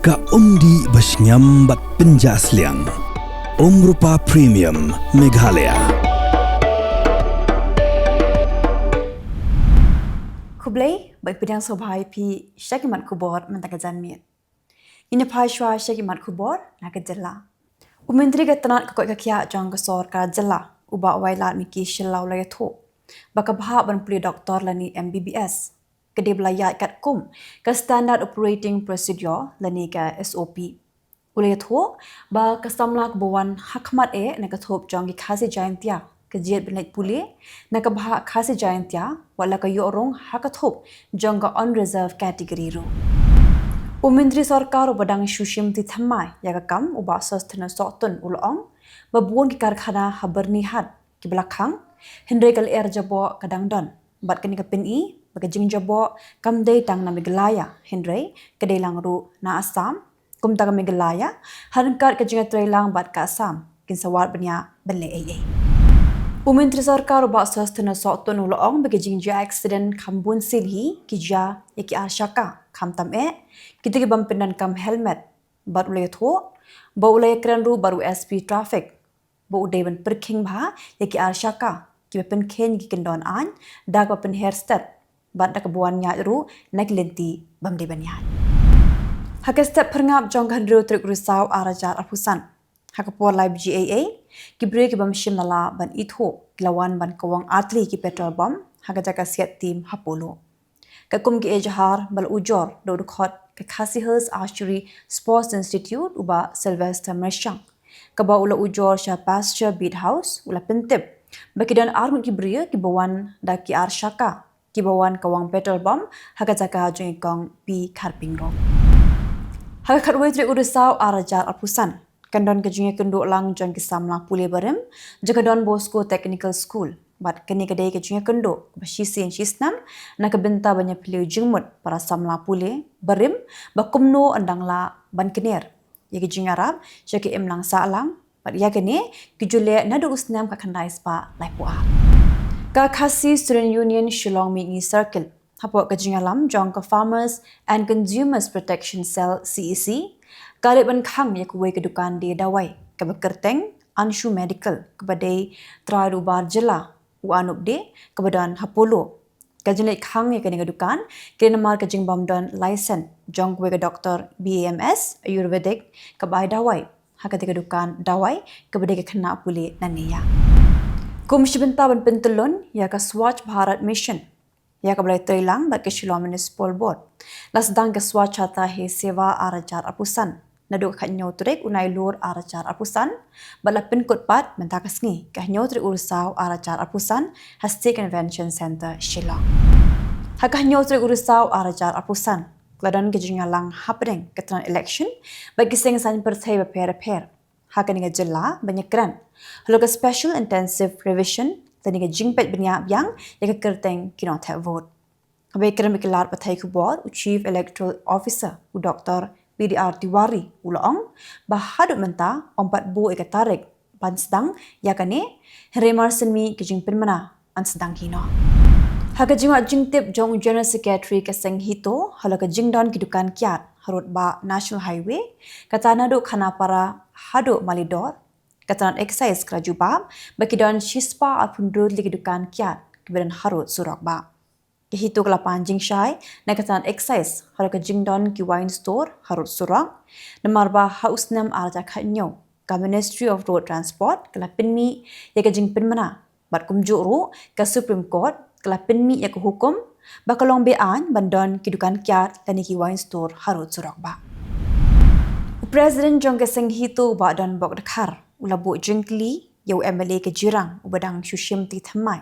Ka umdi basnyam bat penjasliang. Rupa Premium Meghalaya. Khubor baik pedang sobai pi syakimat Khubor mentakajan miet. Ini phashwa syakimat Khubor nak Jylla. Menteri ketenat kekoi kekia jang kesor ka Jylla uba wailat miki Shillau laya tho. Baka bahak ban puli doktor lani MBBS. Kedai belayat kat kum ke standard operating procedure lani ke SOP. Ulai tho ba kesamla kebawan hakmat nak ketop jang ki khasi jaintia kejiat benaik puli nak bahak khasi jaintia wala ka yorong hakatop jang ka unreserved category ro. Menteri Sarkar ubadang shushim ti thamai ya kam uba sostena sotun ulong babuan ki karkhana habernihat ki belakang hendrekal jabo kadangdan bat kini ka pini bagajing jabo kamdei tang na miglaya hendrei kedai langru na Assam kum tang miglaya harkat ke jinga trailang bat ka Assam kin sawat benya bele ai. Menteri Sarkar uba sostena sotun ulong bagajing ja accident kambun silhi ki ja yaki arshaka kam tam kita ki bampinan kam helmet bat ulai tho ba ulai kran ru baru SP traffic ba udai ban perking bha yaki arshaka ki pen ken ki kendon an dak ba pen hairstep bat dak buan nya ru nak lenti bamde banya hakastep perngap jong handro truk Risaw arajar apusan hakapor live GAA ki break bam shim nala ban itho lawan ban kawang atli ki petrol bomb hagajaka siat team Apollo kakum ki ejhar bal ujor do khot ke khasi hills archery sports institute uba Sylvester Mershang kaba ula ujor sha pasture beat house ula pentip bakidan armut ki bria ki bawan da ki arshaka ki bawan kawang petrol bomb hagajaka jeng kong pi kharping ro hagakhatwe tri Risaw arajar apusan kandon ke jeng kendo lang jon ki samla pule barem jagadon Bosco Technical School bat kini kedai ke jeng kendo bashisi en shisnam nak benta banyak pilih jengmut para samla pule barem bakumno andangla ban kener ye ke jeng arab syaki emlang salang bat ya kene kijule nadu usnam ka khandai spa laipua ka khasi student union Shillong Mingi Circle hapo ke jeng alam jong ka farmers and consumers protection cell CEC kalip ban khang ye kuwe ke dukan di dawai ke bekerteng Anshu Medical kepada Trarubar Jylla uanup de kebadan Apollo kajinai khang ye ke dukan kena mar ke jing bamdan license jong kuwe ke doktor BAMS Ayurvedic ke bai dawai hakati ke dukan dawai kepada ke kena pulih nania kum shibenta ban pentelon ya ka Swachh Bharat Mission ya ka balai Trailang bat ke Shillong Municipal Board lasdang ke Swachhata he seva arajar apusan naduk khanyo trek unai lur arajar apusan bala pin kod pat mentakasngi khanyo trek Risaw arajar apusan Hasti Convention Center Shillong hakhanyo trek Risaw arajar apusan kladan ke jingalang happening ketran election bagi sing san Pyrthei per hakani ke Jylla banyak kran halo ke special intensive revision tani ke jingpet banyak yang ya ke kerteng kinot vote kabe kran mikilar Pyrthei Khubor chief electoral officer u Dr. PDR Tiwari ulong bahaduk menta ompat bu eka Tarik ban sedang yakane remar senmi ke jingpen mana an sedang hino haga jingwa jingtip jong general secretary ke senghito hala ke jingdon kidukan kiat harut ba national highway katana do khana para hado malidor katana excise krajubab bakidon shispa apundrud likidukan kiat keberan harut surak ba Kehito kelapan jingshai nakatan excise harga jingdon ki wine store harut surak namarba haus nam arja khanyo ka Ministry of Road Transport kelapin mi ya ka jingpin mana bat kumjuru ka Supreme Court kelapin mi ya ka hukum bakalong bean bandon kidukan kiat tani ki wine store harut surak ba President Jong Keseng Hito ba dan bok dakhar ulabu jingkli yau MLA ke jirang ubadang shushim ti thamai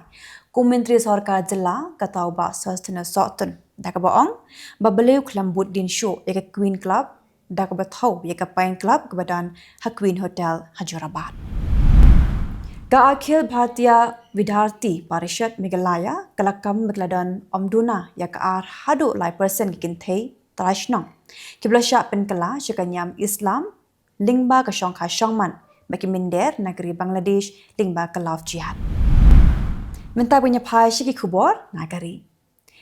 ku Menteri Sarkar Jylla katau ba sostena sotun dak baong ba beleu klambut din show ya ke Queen Club dak ba thau ya ke Pine Club kebadan ha Queen Hotel Hyderabad ka Akhil Bharatiya Vidharthi Parishad Meghalaya kalakam megladan omduna ya ka ar hadu lai person kikinthei trashnong kiblasha penkala syakanyam Islam lingba ka shongkha shongman bagi minder negeri Bangladesh lingba ka love jihad Mentah punya phai ki Khubor nagari.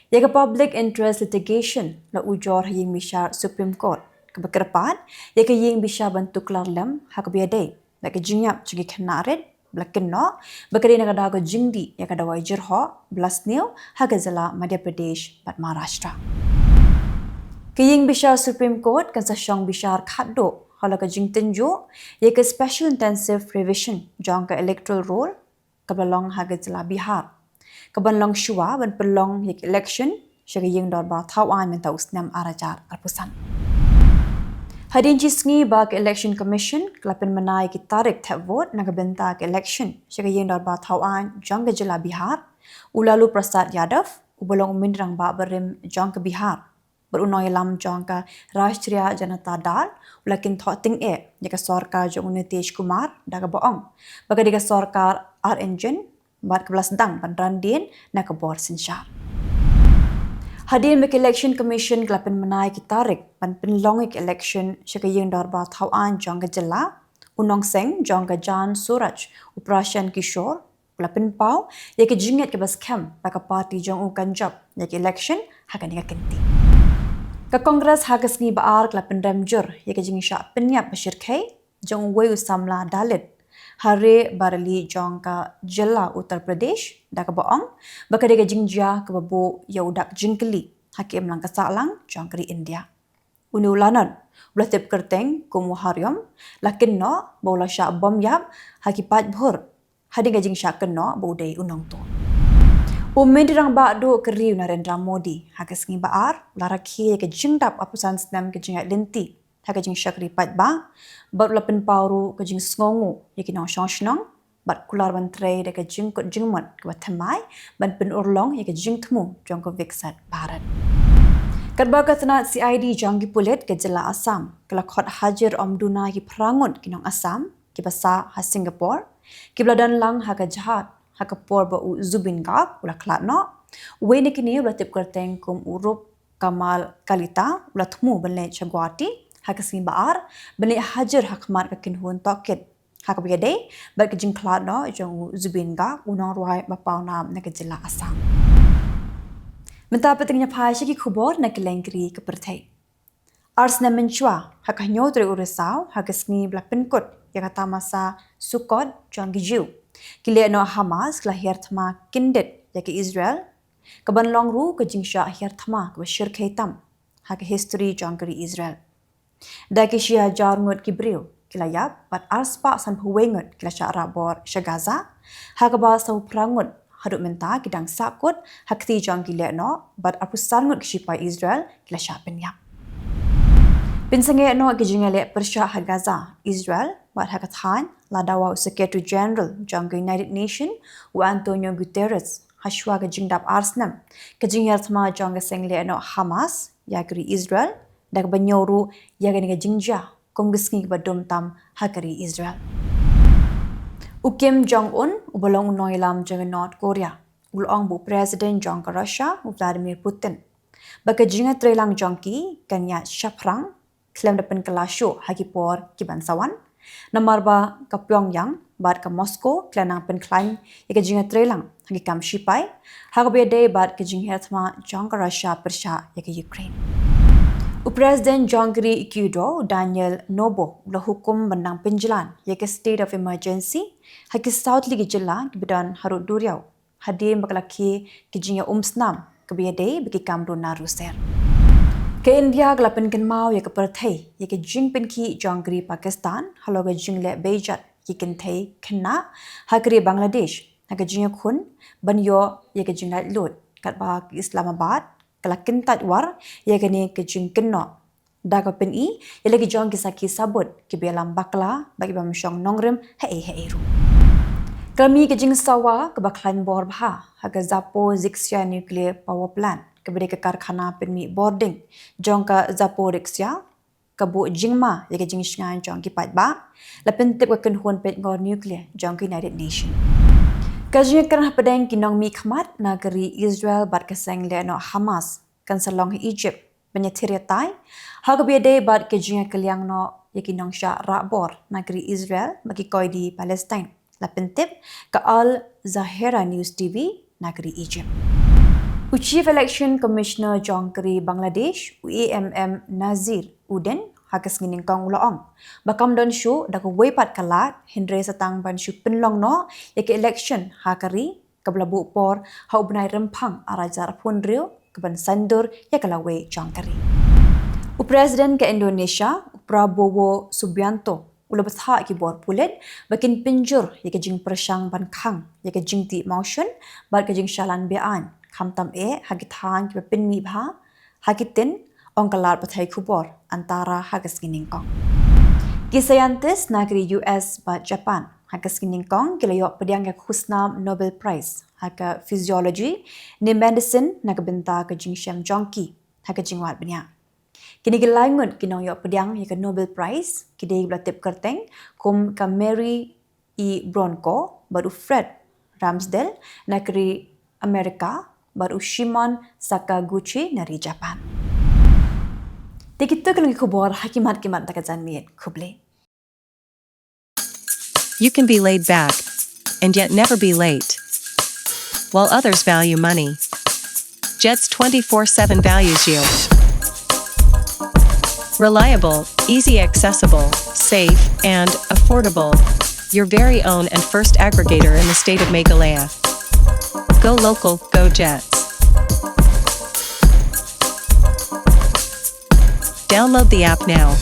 Ya ke public interest litigation la ujor haying mishar Supreme Court kebekerpan ya ke ying bisa bentuk larlem hak biadai la ke jinyap cigi kenaret blakenno bakari na kada ko jingdi ya kada wai jirho blasneu hak zala Madhya Pradesh bat Maharashtra Kylleng Bishar Supreme Court kan sasyong Bishar khaddo hala ka jing tenjo ye ke special intensive revision jong ka electoral roll ka balong ha zala Bihar ka balong shua ban pelong ye election syaka yeng dor ba thawan men tausnam arajar arpusan Hadin cisngi ba ke election commission kelapin menai ki Tarik tak vote na benta ke election syaka yeng dor ba thawan jong ka Jylla Bihar ulalu Prasad Yadav ubolong umindrang ba berim jong ka Bihar berunoy lam jong ka Rashtriya Janata Dal ulakin thoting jika sarkar jong Nitish Kumar daga boong baga diga sarkar engine bat kebelas dang ban randin na Khubor sinsyar Hadir mek election commission kelapin menai ki Tarik ban penlongik election syaka yeng darba thawan jong ka Jylla unong seng jong ka Jan Suraj Uprashan Kishore kelapin pau ya ke jinget ke bas camp baka parti jong kanjab ya ke election hakan ka kenti Ka Kongres hagas ngi baar kelapin ramjur ya ke jing syak penyap Pyrthei jong wei usamla Dalit Hare Barali jong ka Jylla Uttar Pradesh da ka boong baka de jing ja ka babu ya udak jingkeli hakim lang ka salang jong kri India unu lanan blatip kerteng ku muharyam lakin no bola syak bom yap hakipat bhur hadi ga jing syak kenno bodai unong tu Umendirang bakdo keriu Narendra Modi hakas ngi baar larakhi ke jingdap apusan snam ke jingat lenti haga jing syakri pat ba bat lapin pauru ke jing sngongu yakin nong shongnong bat kular ban tre de ke jing kot jingmot ke bathamai ban pen urlong ya ke jing temu jong ko viksat barat Kadba katna CID janggi pulit ke Jylla Assam kala khot hajar omduna ki prangut kinong Assam ki basa ha Singapore ki bladan lang haga jahat hakapor ba zubin gap ula klatno wene kini ula tip kerteng kum urup kamal kalita ula thmu benle chagwati hakasing baar benle hajar hakmat kakin hun toket hakabiyade ba kijing klatno jong zubin gap unong ruai ba paunam na ke Jylla Assam menta petingnya phai ki Khubor na Kylleng kri ke Pyrthei ars na menchwa hakanyo tre Risaw hakasngi blapin kot yakata masa sukot jong gijiu Kile no Hamas kelahir thma kindet ya ke Israel kaban long ru ke jingsha akhir thma ke bashir khaitam ha ke history jangkari Israel da ke shia jarngot ki briu kilayap bat arspa san huwengot kila sya rabor shagaza ha ke ba sau prangut haduk menta kidang sakut hakti jang kile no bat apusan ngot shipai Israel kila sya penyap Pinsenge no ke jingale persya ha Gaza Israel bat hakathan ladawa Secretary General jang United Nation wa Antonio Guterres hashwa ke jingdap arsnam ke jingyar thma jang sengle no Hamas ya kri Israel dak banyoru ya ke jingja komgisngi badom tam hakari Israel Kim Jong Un ubolong noilam jang North Korea ulong bu President jang Russia Vladimir Putin baka jinga trelang jangki kanya shaprang klem depan kelasyo hakipor kibansawan namarba ka Pyongyang bat ka Moscow klanang penklaim ika jinga trelang hagi kam shipai hagabede bat ka jingher thma jong Russia persha ika Ukraine President Jongri Ikido Daniel Nobo la hukum bandang penjelan ika state of emergency hagi South League Jylla kibidan harut duriau hadim bakalaki ki jinga umsnam kabiyade bagi kam dona ruser Ke India gelapin kan mau ya ke Pyrthei ya ke jing penki jangri Pakistan halo ke jing le Bejat ki kenthei kena hakri Bangladesh ha ke jing khun banyo ya ke jing lut kat ba Islamabad kala kentat war ya ke ni ke jing kenno da ka pen I ya lagi jang ki saki sabut ki belam bakla bagi bam syong nongrem he ru kami ke jing sawa ke baklan bor bha ha ke Zaporizhzhia nuclear power plant kepada ke karkhana penmi boarding jongka Zaporizhzhia kabu jingma ya ke jing shngan jong ki pat ba la pentep ka kenhun pet ngor nuclear jong ki United Nation kajing kerah pedang kinong mi khmat nagari Israel bat keseng le no Hamas kan salong Egypt penyetirtai hagabede bat ke jing keliang no ya kinong sha rabor nagari Israel bagi koi di Palestine la pentep ka Al Zahira News TV nagari Egypt Chief Election Commissioner Jongkari Bangladesh UAMM Nazir Uden hagas ngining kong uloong. Bakam don syu dak weipat kalat hindre satang ban syu penlong no yake election hakari kablabu por hau benai rempang arajar punrio keban sandur yakalawe jangkari. Presiden ke Indonesia Prabowo Subianto ula betha kibor pulet bakin pinjur yake jing persang ban khang yake jing ti motion bar ke jing shalan bean khamtam hagithang ke pinmi bha hakitin ongkalar Pyrthei Khubor antara hagas giningkong. Kisayantis negeri US ba Japan hagas giningkong kilayok pediang ke khusnam Nobel Prize haka physiology ni medicine naga benta ke jing syam jongki haka jingwat benya. Kini gilangun kinong yok pediang yaka Nobel Prize kini belatip kerteng kum ka Mary E. Bronco baru Fred Ramsdale negeri Amerika baru Shimon Sakaguchi dari Japan. Tikito keleng khubor hakimat-kimat takazan miet kuble. You can be laid back and yet never be late. While others value money, Jet's 24/7 values you. Reliable, easy accessible, safe, and affordable. Your very own and first aggregator in the state of Meghalaya. Go local, go Jets. Download the app now.